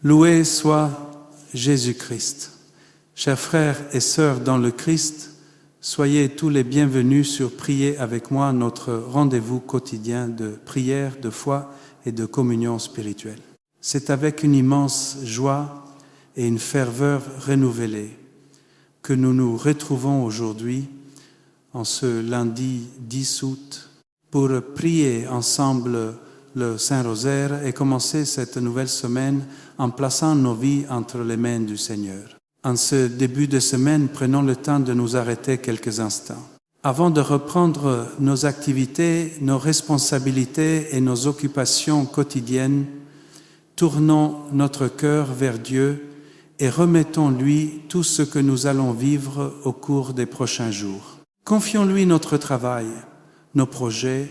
Loué soit Jésus-Christ. Chers frères et sœurs dans le Christ, soyez tous les bienvenus sur Priez avec moi, notre rendez-vous quotidien de prière, de foi et de communion spirituelle. C'est avec une immense joie et une ferveur renouvelée que nous nous retrouvons aujourd'hui, en ce lundi 10 août, pour prier ensemble le Saint-Rosaire et commencer cette nouvelle semaine en plaçant nos vies entre les mains du Seigneur. En ce début de semaine, prenons le temps de nous arrêter quelques instants. Avant de reprendre nos activités, nos responsabilités et nos occupations quotidiennes, tournons notre cœur vers Dieu et remettons-lui tout ce que nous allons vivre au cours des prochains jours. Confions-lui notre travail, nos projets,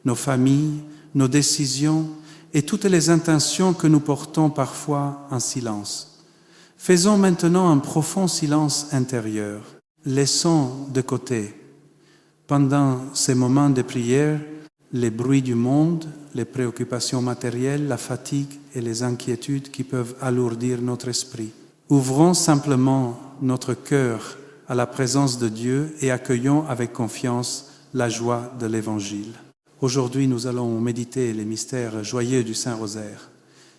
nos familles, nos décisions et toutes les intentions que nous portons parfois en silence. Faisons maintenant un profond silence intérieur. Laissons de côté, pendant ces moments de prière, les bruits du monde, les préoccupations matérielles, la fatigue et les inquiétudes qui peuvent alourdir notre esprit. Ouvrons simplement notre cœur à la présence de Dieu et accueillons avec confiance la joie de l'Évangile. Aujourd'hui, nous allons méditer les mystères joyeux du Saint-Rosaire.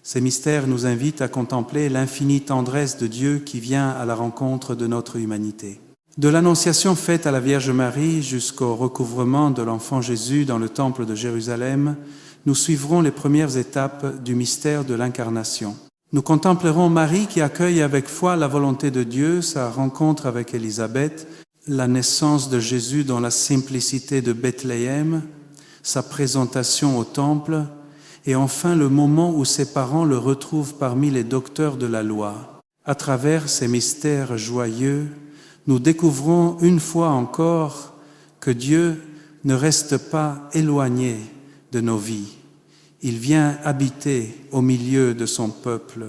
Ces mystères nous invitent à contempler l'infinie tendresse de Dieu qui vient à la rencontre de notre humanité. De l'Annonciation faite à la Vierge Marie jusqu'au recouvrement de l'enfant Jésus dans le temple de Jérusalem, nous suivrons les premières étapes du mystère de l'Incarnation. Nous contemplerons Marie qui accueille avec foi la volonté de Dieu, sa rencontre avec Élisabeth, la naissance de Jésus dans la simplicité de Bethléem, sa présentation au temple, et enfin le moment où ses parents le retrouvent parmi les docteurs de la loi. À travers ces mystères joyeux, nous découvrons une fois encore que Dieu ne reste pas éloigné de nos vies. Il vient habiter au milieu de son peuple.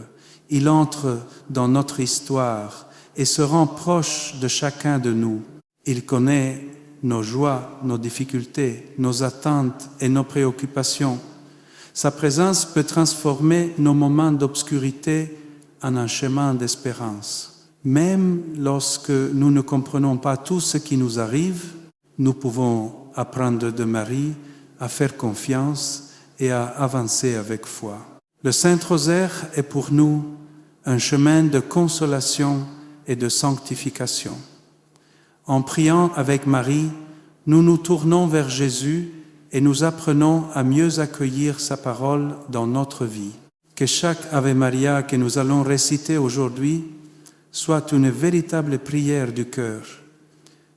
Il entre dans notre histoire et se rend proche de chacun de nous. Il connaît nos joies, nos difficultés, nos attentes et nos préoccupations. Sa présence peut transformer nos moments d'obscurité en un chemin d'espérance. Même lorsque nous ne comprenons pas tout ce qui nous arrive, nous pouvons apprendre de Marie à faire confiance et à avancer avec foi. Le Saint-Rosaire est pour nous un chemin de consolation et de sanctification. En priant avec Marie, nous nous tournons vers Jésus et nous apprenons à mieux accueillir sa parole dans notre vie. Que chaque Ave Maria que nous allons réciter aujourd'hui soit une véritable prière du cœur,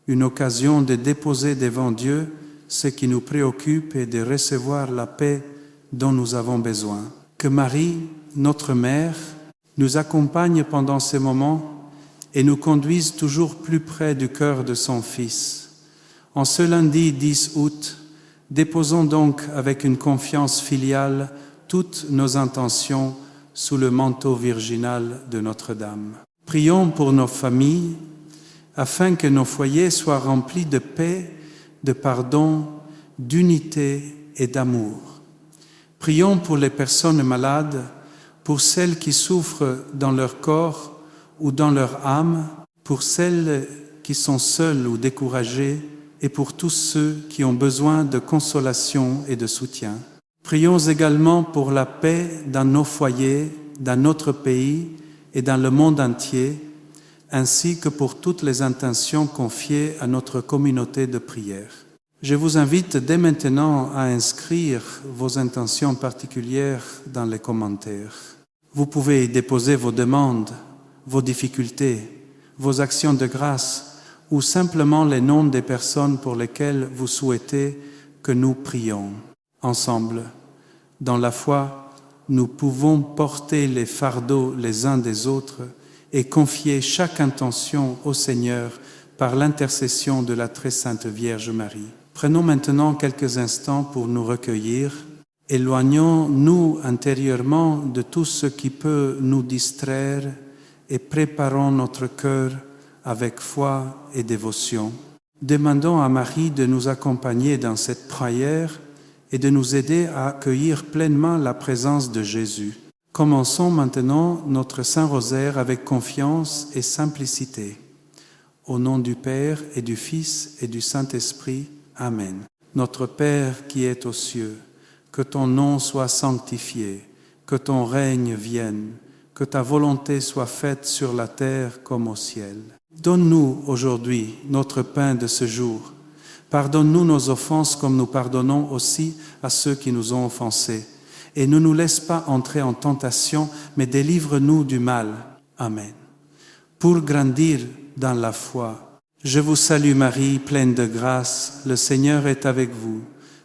une occasion de déposer devant Dieu ce qui nous préoccupe et de recevoir la paix dont nous avons besoin. Que Marie, notre Mère, nous accompagne pendant ces moments et nous conduise toujours plus près du cœur de son Fils. En ce lundi 10 août, déposons donc avec une confiance filiale toutes nos intentions sous le manteau virginal de Notre-Dame. Prions pour nos familles, afin que nos foyers soient remplis de paix, de pardon, d'unité et d'amour. Prions pour les personnes malades, pour celles qui souffrent dans leur corps ou dans leur âme, pour celles qui sont seules ou découragées, et pour tous ceux qui ont besoin de consolation et de soutien. Prions également pour la paix dans nos foyers, dans notre pays et dans le monde entier, ainsi que pour toutes les intentions confiées à notre communauté de prière. Je vous invite dès maintenant à inscrire vos intentions particulières dans les commentaires. Vous pouvez y déposer vos demandes, vos difficultés, vos actions de grâce, ou simplement les noms des personnes pour lesquelles vous souhaitez que nous prions. Ensemble, dans la foi, nous pouvons porter les fardeaux les uns des autres et confier chaque intention au Seigneur par l'intercession de la très sainte Vierge Marie. Prenons maintenant quelques instants pour nous recueillir. Éloignons-nous intérieurement de tout ce qui peut nous distraire et préparons notre cœur avec foi et dévotion. Demandons à Marie de nous accompagner dans cette prière et de nous aider à accueillir pleinement la présence de Jésus. Commençons maintenant notre Saint Rosaire avec confiance et simplicité. Au nom du Père et du Fils et du Saint-Esprit. Amen. Notre Père qui es aux cieux, que ton nom soit sanctifié, que ton règne vienne, que ta volonté soit faite sur la terre comme au ciel. Donne-nous aujourd'hui notre pain de ce jour. Pardonne-nous nos offenses comme nous pardonnons aussi à ceux qui nous ont offensés. Et ne nous laisse pas entrer en tentation, mais délivre-nous du mal. Amen. Pour grandir dans la foi, je vous salue Marie, pleine de grâce, le Seigneur est avec vous.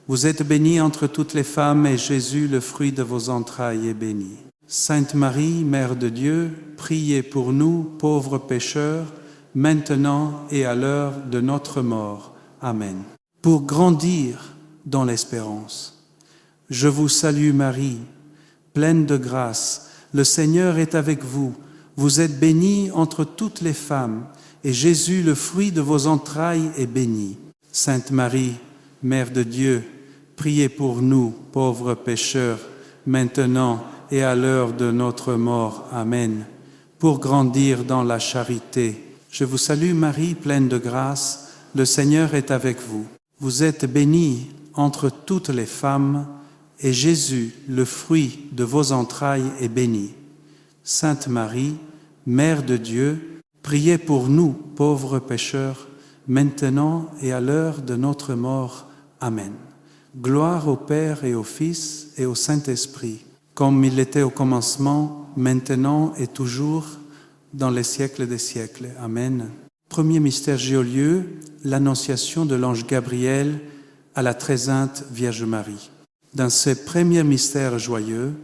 Vous êtes bénie entre toutes les femmes et Jésus, le fruit de vos entrailles, est béni. Sainte Marie, Mère de Dieu, priez pour nous, pauvres pécheurs, maintenant et à l'heure de notre mort. Amen. Pour grandir dans l'espérance, je vous salue Marie, pleine de grâce, le Seigneur est avec vous. Vous êtes bénie entre toutes les femmes, et Jésus, le fruit de vos entrailles, est béni. Sainte Marie, Mère de Dieu, priez pour nous, pauvres pécheurs, maintenant et à l'heure de notre mort. Amen. Pour grandir dans la charité, je vous salue Marie, pleine de grâce, le Seigneur est avec vous. Vous êtes bénie entre toutes les femmes, et Jésus, le fruit de vos entrailles, est béni. Sainte Marie, Mère de Dieu, priez pour nous, pauvres pécheurs, maintenant et à l'heure de notre mort. Amen. Gloire au Père et au Fils et au Saint-Esprit, comme il était au commencement, maintenant et toujours, dans les siècles des siècles. Amen. Premier mystère joyeux, l'annonciation de l'ange Gabriel à la très sainte Vierge Marie. Dans ce premier mystère joyeux,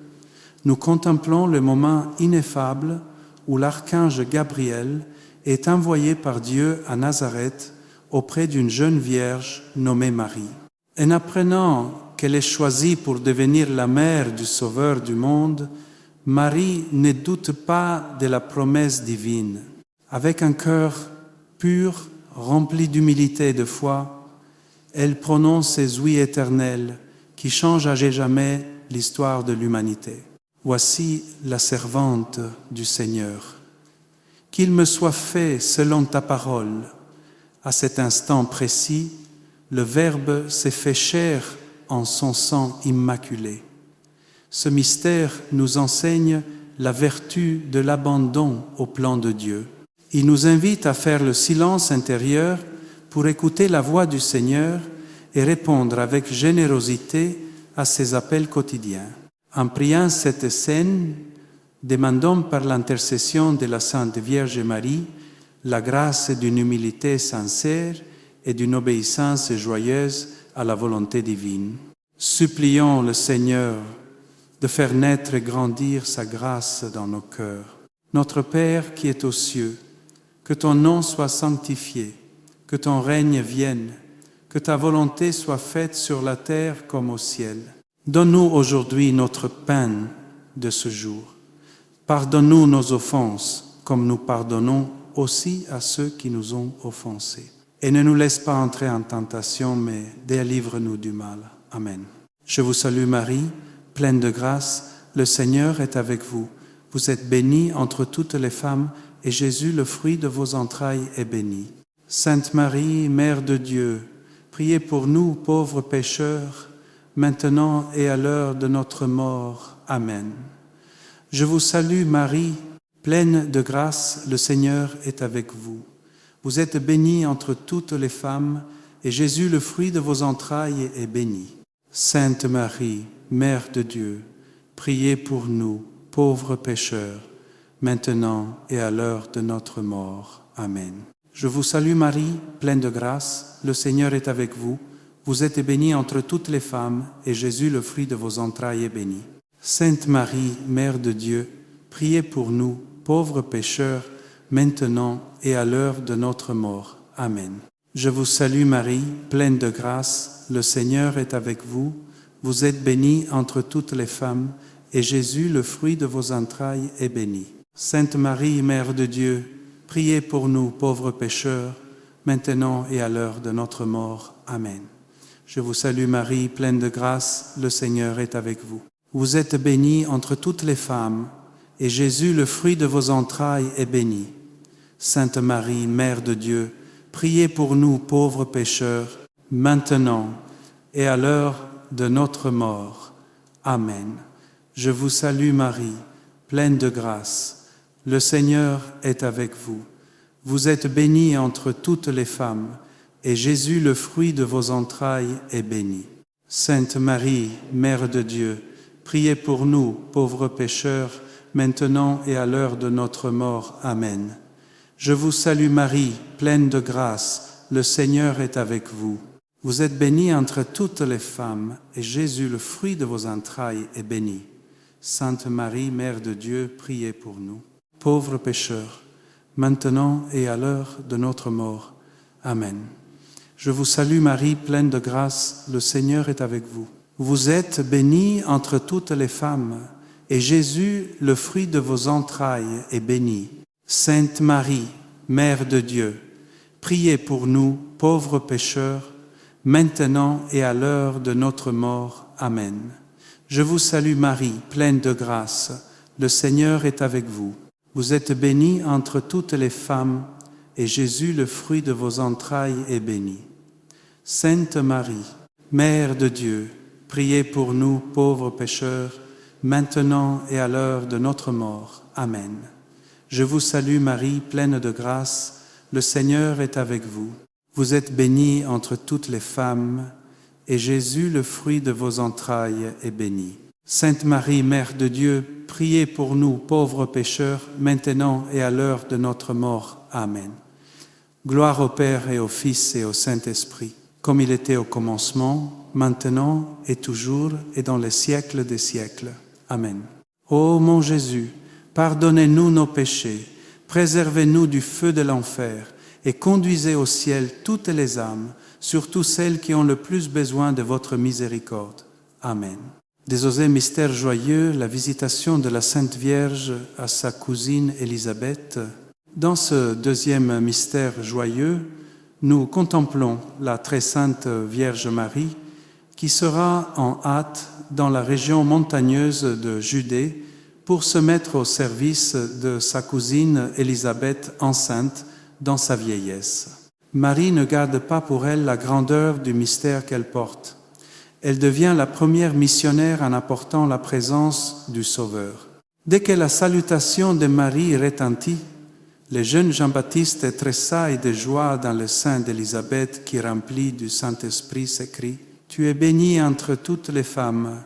nous contemplons le moment ineffable où l'archange Gabriel est envoyé par Dieu à Nazareth auprès d'une jeune vierge nommée Marie. En apprenant qu'elle est choisie pour devenir la mère du Sauveur du monde, Marie ne doute pas de la promesse divine. Avec un cœur pur, rempli d'humilité et de foi, elle prononce ces oui éternels qui change à jamais l'histoire de l'humanité. Voici la servante du Seigneur. Qu'il me soit fait selon ta parole. À cet instant précis, le Verbe s'est fait chair en son sang immaculé. Ce mystère nous enseigne la vertu de l'abandon au plan de Dieu. Il nous invite à faire le silence intérieur pour écouter la voix du Seigneur et répondre avec générosité à ses appels quotidiens. En priant cette scène, demandons par l'intercession de la Sainte Vierge Marie la grâce d'une humilité sincère et d'une obéissance joyeuse à la volonté divine. Supplions le Seigneur de faire naître et grandir sa grâce dans nos cœurs. Notre Père qui es aux cieux, que ton nom soit sanctifié, que ton règne vienne, que ta volonté soit faite sur la terre comme au ciel. Donne-nous aujourd'hui notre pain de ce jour. Pardonne-nous nos offenses, comme nous pardonnons aussi à ceux qui nous ont offensés. Et ne nous laisse pas entrer en tentation, mais délivre-nous du mal. Amen. Je vous salue Marie, pleine de grâce, le Seigneur est avec vous. Vous êtes bénie entre toutes les femmes, et Jésus, le fruit de vos entrailles, est béni. Sainte Marie, Mère de Dieu, priez pour nous, pauvres pécheurs, maintenant et à l'heure de notre mort. Amen. Je vous salue Marie, pleine de grâce, le Seigneur est avec vous. Vous êtes bénie entre toutes les femmes, et Jésus, le fruit de vos entrailles, est béni. Sainte Marie, Mère de Dieu, priez pour nous, pauvres pécheurs, maintenant et à l'heure de notre mort. Amen. Je vous salue Marie, pleine de grâce, le Seigneur est avec vous. Vous êtes bénie entre toutes les femmes, et Jésus, le fruit de vos entrailles, est béni. Sainte Marie, Mère de Dieu, priez pour nous, pauvres pécheurs, maintenant et à l'heure de notre mort. Amen. Je vous salue Marie, pleine de grâce, le Seigneur est avec vous. Vous êtes bénie entre toutes les femmes, et Jésus, le fruit de vos entrailles, est béni. Sainte Marie, Mère de Dieu, priez pour nous, pauvres pécheurs, maintenant et à l'heure de notre mort. Amen. Je vous salue Marie, pleine de grâce, le Seigneur est avec vous. Vous êtes bénie entre toutes les femmes, et Jésus, le fruit de vos entrailles, est béni. Sainte Marie, Mère de Dieu, priez pour nous pauvres pécheurs, maintenant et à l'heure de notre mort. Amen. Je vous salue Marie, pleine de grâce. Le Seigneur est avec vous. Vous êtes bénie entre toutes les femmes, et Jésus, le fruit de vos entrailles, est béni. Sainte Marie, Mère de Dieu, priez pour nous, pauvres pécheurs, maintenant et à l'heure de notre mort. Amen. Je vous salue Marie, pleine de grâce, le Seigneur est avec vous. Vous êtes bénie entre toutes les femmes, et Jésus, le fruit de vos entrailles, est béni. Sainte Marie, Mère de Dieu, priez pour nous, pauvres pécheurs, maintenant et à l'heure de notre mort. Amen. Je vous salue Marie, pleine de grâce, le Seigneur est avec vous. Vous êtes bénie entre toutes les femmes, et Jésus, le fruit de vos entrailles, est béni. Sainte Marie, Mère de Dieu, priez pour nous, pauvres pécheurs, maintenant et à l'heure de notre mort. Amen. Je vous salue Marie, pleine de grâce, le Seigneur est avec vous. Vous êtes bénie entre toutes les femmes, et Jésus, le fruit de vos entrailles, est béni. Sainte Marie, Mère de Dieu, priez pour nous, pauvres pécheurs, maintenant et à l'heure de notre mort. Amen. Je vous salue Marie, pleine de grâce, le Seigneur est avec vous. Vous êtes bénie entre toutes les femmes, et Jésus, le fruit de vos entrailles, est béni. Sainte Marie, Mère de Dieu, priez pour nous, pauvres pécheurs, maintenant et à l'heure de notre mort. Amen. Gloire au Père et au Fils et au Saint-Esprit, comme il était au commencement, maintenant et toujours et dans les siècles des siècles. Amen. Ô mon Jésus, pardonnez-nous nos péchés, préservez-nous du feu de l'enfer et conduisez au ciel toutes les âmes, surtout celles qui ont le plus besoin de votre miséricorde. Amen. Désormais, mystère joyeux, la visitation de la Sainte Vierge à sa cousine Élisabeth. Dans ce deuxième mystère joyeux, nous contemplons la très sainte Vierge Marie qui sera en hâte dans la région montagneuse de Judée pour se mettre au service de sa cousine Élisabeth enceinte dans sa vieillesse. Marie ne garde pas pour elle la grandeur du mystère qu'elle porte. Elle devient la première missionnaire en apportant la présence du Sauveur. Dès que la salutation de Marie retentit, le jeune Jean-Baptiste tressaille de joie dans le sein d'Élisabeth qui, remplie du Saint-Esprit, s'écrie « Tu es bénie entre toutes les femmes,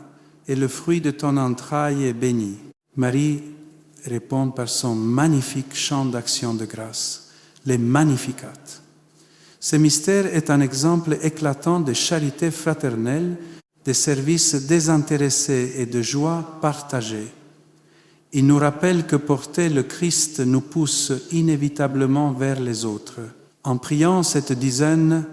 et le fruit de ton entraille est béni. » Marie répond par son magnifique chant d'action de grâce, les Magnificat. Ce mystère est un exemple éclatant de charité fraternelle, de service désintéressé et de joie partagée. Il nous rappelle que porter le Christ nous pousse inévitablement vers les autres. En priant cette dizaine,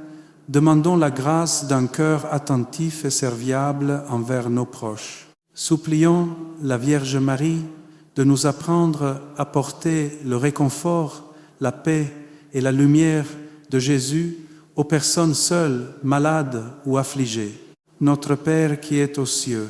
demandons la grâce d'un cœur attentif et serviable envers nos proches. Supplions la Vierge Marie de nous apprendre à porter le réconfort, la paix et la lumière de Jésus aux personnes seules, malades ou affligées. Notre Père qui es aux cieux,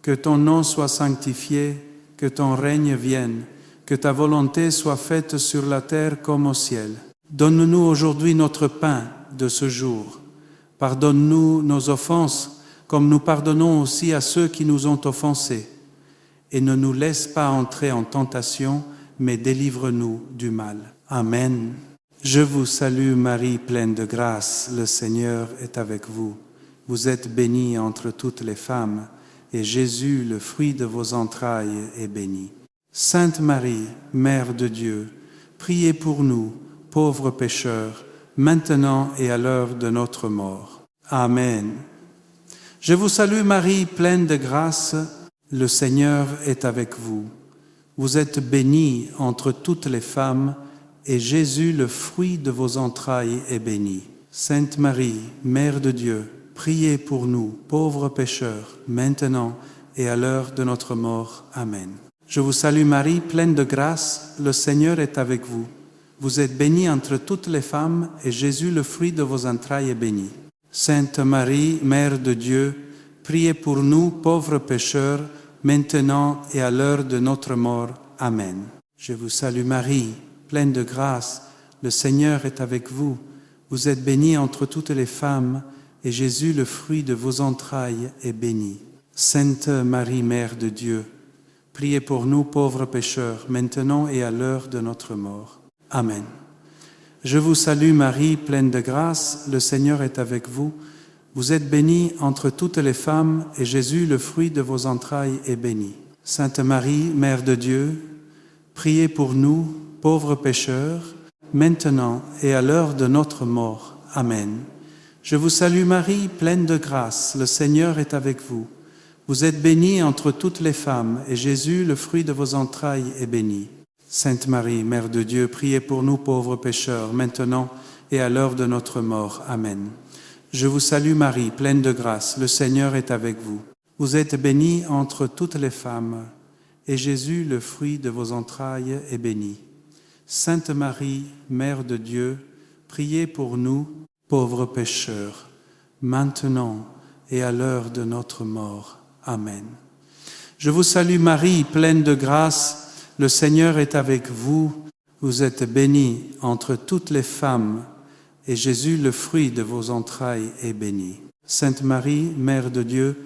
que ton nom soit sanctifié, que ton règne vienne, que ta volonté soit faite sur la terre comme au ciel. Donne-nous aujourd'hui notre pain de ce jour. Pardonne-nous nos offenses, comme nous pardonnons aussi à ceux qui nous ont offensés. Et ne nous laisse pas entrer en tentation, mais délivre-nous du mal. Amen. Je vous salue Marie, pleine de grâce, le Seigneur est avec vous. Vous êtes bénie entre toutes les femmes, et Jésus, le fruit de vos entrailles, est béni. Sainte Marie, Mère de Dieu, priez pour nous, pauvres pécheurs, maintenant et à l'heure de notre mort. Amen. Je vous salue Marie, pleine de grâce, le Seigneur est avec vous. Vous êtes bénie entre toutes les femmes, et Jésus, le fruit de vos entrailles, est béni. Sainte Marie, Mère de Dieu, priez pour nous, pauvres pécheurs, maintenant et à l'heure de notre mort. Amen. Je vous salue Marie, pleine de grâce, le Seigneur est avec vous. Vous êtes bénie entre toutes les femmes, et Jésus, le fruit de vos entrailles, est béni. Sainte Marie, Mère de Dieu, priez pour nous, pauvres pécheurs, maintenant et à l'heure de notre mort. Amen. Je vous salue Marie, pleine de grâce, le Seigneur est avec vous. Vous êtes bénie entre toutes les femmes, et Jésus, le fruit de vos entrailles, est béni. Sainte Marie, Mère de Dieu, priez pour nous pauvres pécheurs, maintenant et à l'heure de notre mort. Amen. Je vous salue Marie, pleine de grâce, le Seigneur est avec vous. Vous êtes bénie entre toutes les femmes, et Jésus, le fruit de vos entrailles, est béni. Sainte Marie, Mère de Dieu, priez pour nous, pauvres pécheurs, maintenant et à l'heure de notre mort. Amen. Je vous salue Marie, pleine de grâce, le Seigneur est avec vous. Vous êtes bénie entre toutes les femmes, et Jésus, le fruit de vos entrailles, est béni. Sainte Marie, Mère de Dieu, priez pour nous pauvres pécheurs, maintenant et à l'heure de notre mort. Amen. Je vous salue Marie, pleine de grâce, le Seigneur est avec vous. Vous êtes bénie entre toutes les femmes, et Jésus, le fruit de vos entrailles, est béni. Sainte Marie, Mère de Dieu, priez pour nous, pauvres pécheurs, maintenant et à l'heure de notre mort. Amen. Je vous salue Marie, pleine de grâce, le Seigneur est avec vous. Vous êtes bénie entre toutes les femmes, et Jésus, le fruit de vos entrailles, est béni. Sainte Marie, Mère de Dieu,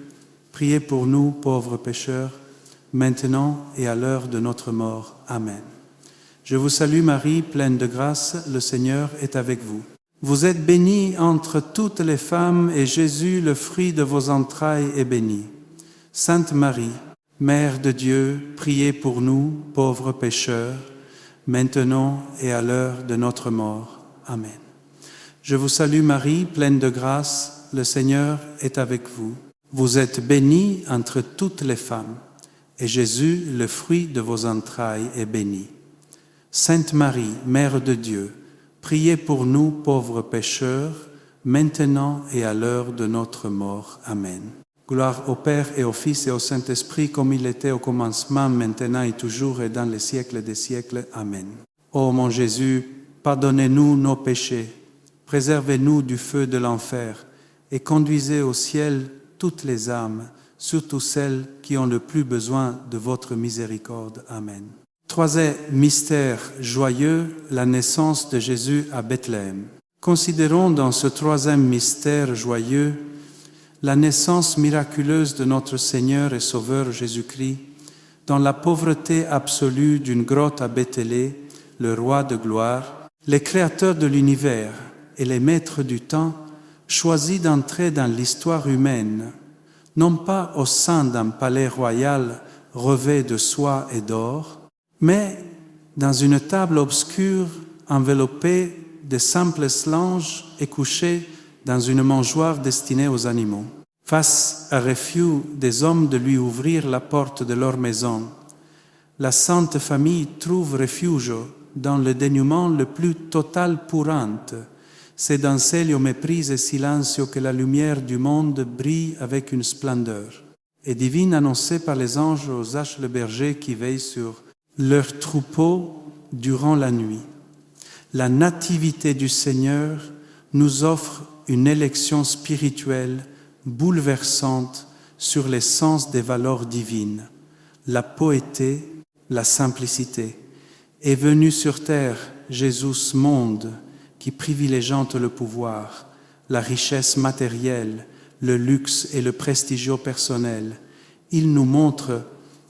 priez pour nous, pauvres pécheurs, maintenant et à l'heure de notre mort. Amen. Je vous salue Marie, pleine de grâce, le Seigneur est avec vous. Vous êtes bénie entre toutes les femmes, et Jésus, le fruit de vos entrailles, est béni. Sainte Marie, Mère de Dieu, priez pour nous, pauvres pécheurs, maintenant et à l'heure de notre mort. Amen. Je vous salue Marie, pleine de grâce, le Seigneur est avec vous. Vous êtes bénie entre toutes les femmes, et Jésus, le fruit de vos entrailles, est béni. Sainte Marie, Mère de Dieu, priez pour nous, pauvres pécheurs, maintenant et à l'heure de notre mort. Amen. Gloire au Père et au Fils et au Saint-Esprit, comme il était au commencement, maintenant et toujours et dans les siècles des siècles. Amen. Ô mon Jésus, pardonnez-nous nos péchés, préservez-nous du feu de l'enfer et conduisez au ciel toutes les âmes, surtout celles qui ont le plus besoin de votre miséricorde. Amen. Troisième mystère joyeux, la naissance de Jésus à Bethléem. Considérons dans ce troisième mystère joyeux la naissance miraculeuse de notre Seigneur et Sauveur Jésus-Christ dans la pauvreté absolue d'une grotte à Béthélé, le roi de gloire, les créateurs de l'univers et les maîtres du temps choisis d'entrer dans l'histoire humaine, non pas au sein d'un palais royal revêt de soie et d'or, mais dans une table obscure enveloppée de simples langes et couchée dans une mangeoire destinée aux animaux. Face à refus des hommes de lui ouvrir la porte de leur maison, la Sainte Famille trouve refuge dans le dénuement le plus total courante. C'est dans celio méprise et silenzio que la lumière du monde brille avec une splendeur. Et divine annoncée par les anges aux anges le berger qui veillent sur leur troupeau durant la nuit. La nativité du Seigneur nous offre une élection spirituelle bouleversante sur l'essence des valeurs divines, la piété, la simplicité. Est venu sur terre Jésus monde qui privilégiant le pouvoir, la richesse matérielle, le luxe et le prestigio personnel. Il nous montre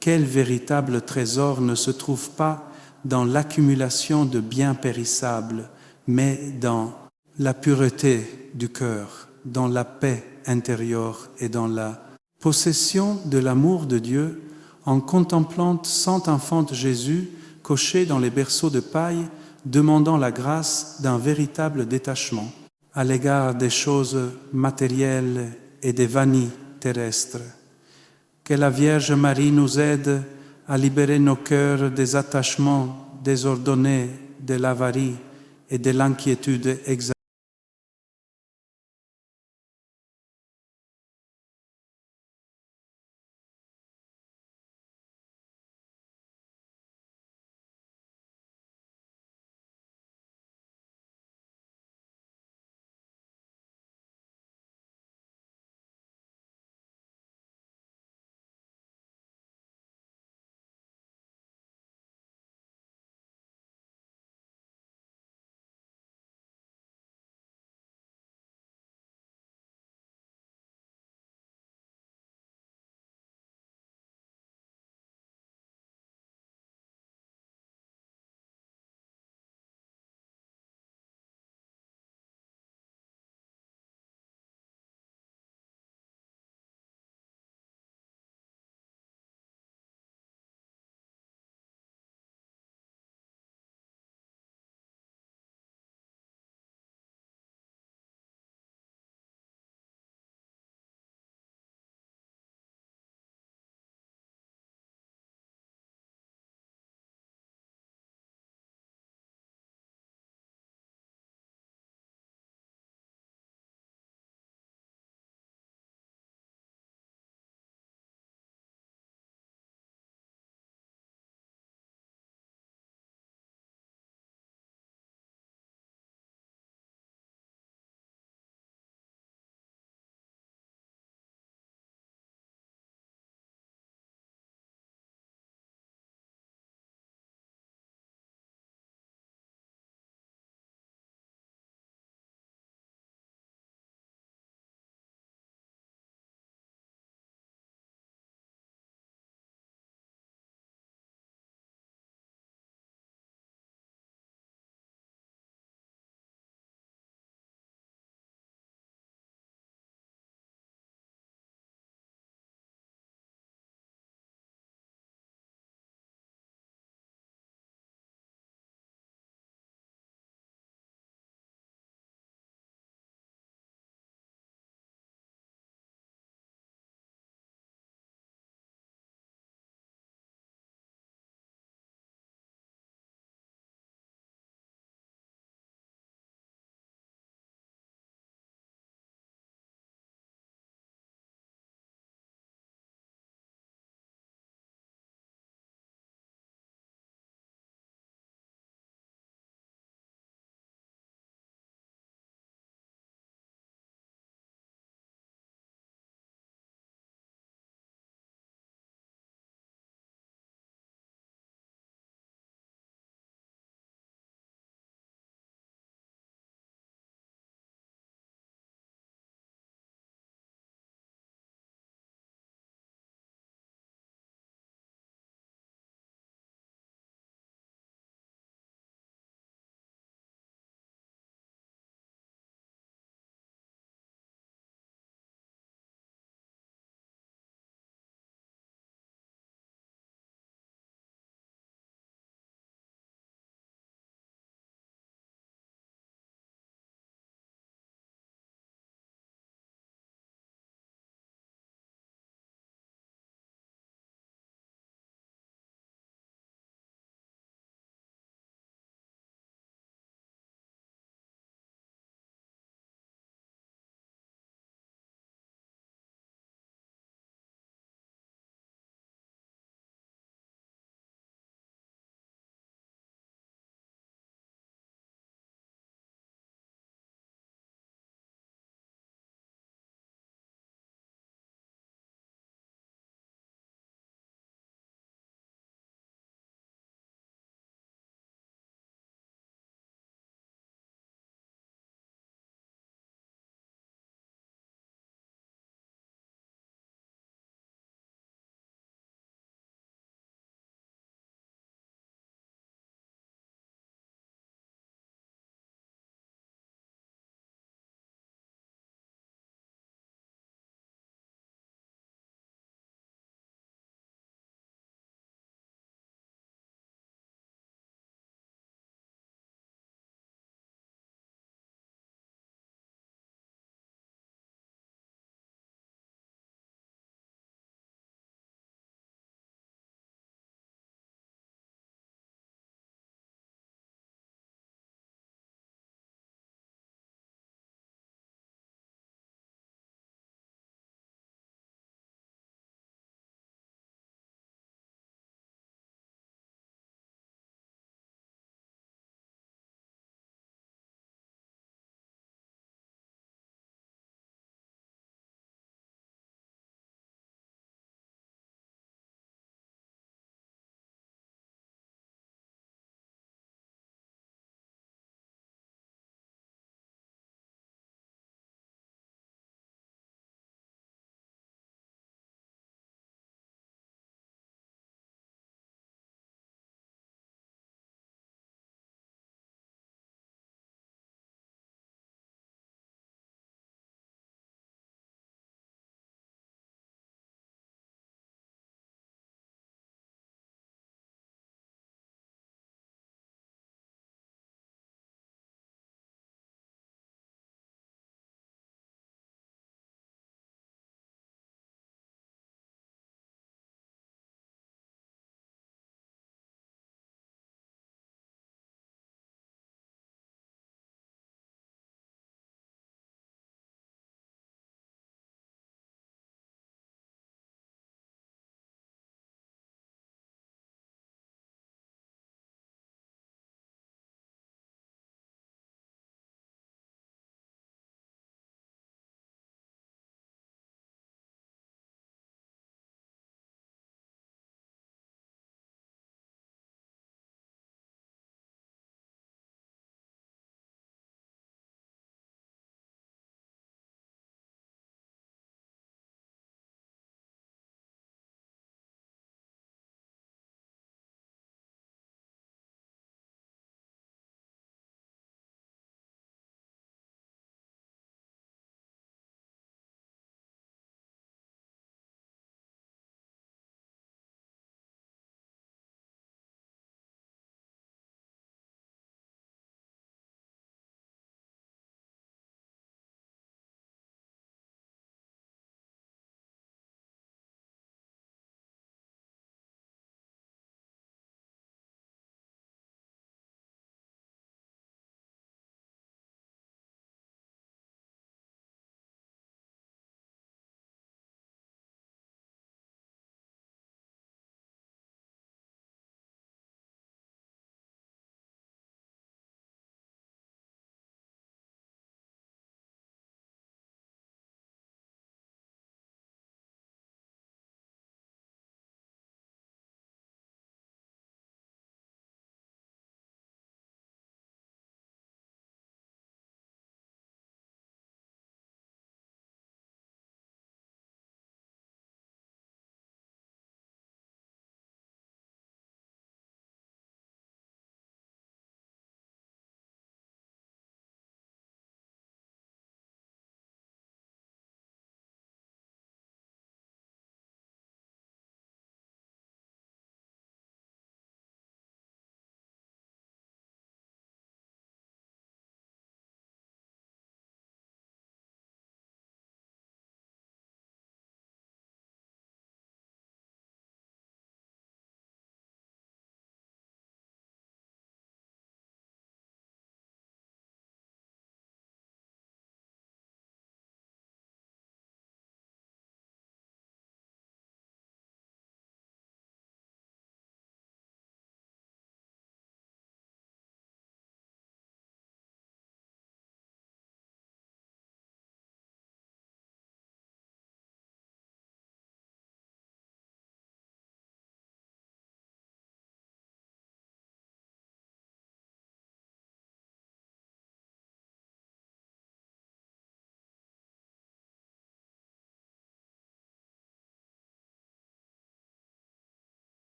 quel véritable trésor ne se trouve pas dans l'accumulation de biens périssables, mais dans la pureté du cœur, dans la paix intérieure et dans la possession de l'amour de Dieu en contemplant Saint Enfant Jésus couché dans les berceaux de paille, demandant la grâce d'un véritable détachement à l'égard des choses matérielles et des vannies terrestres. Que la Vierge Marie nous aide à libérer nos cœurs des attachements désordonnés, de l'avarie et de l'inquiétude exagérée.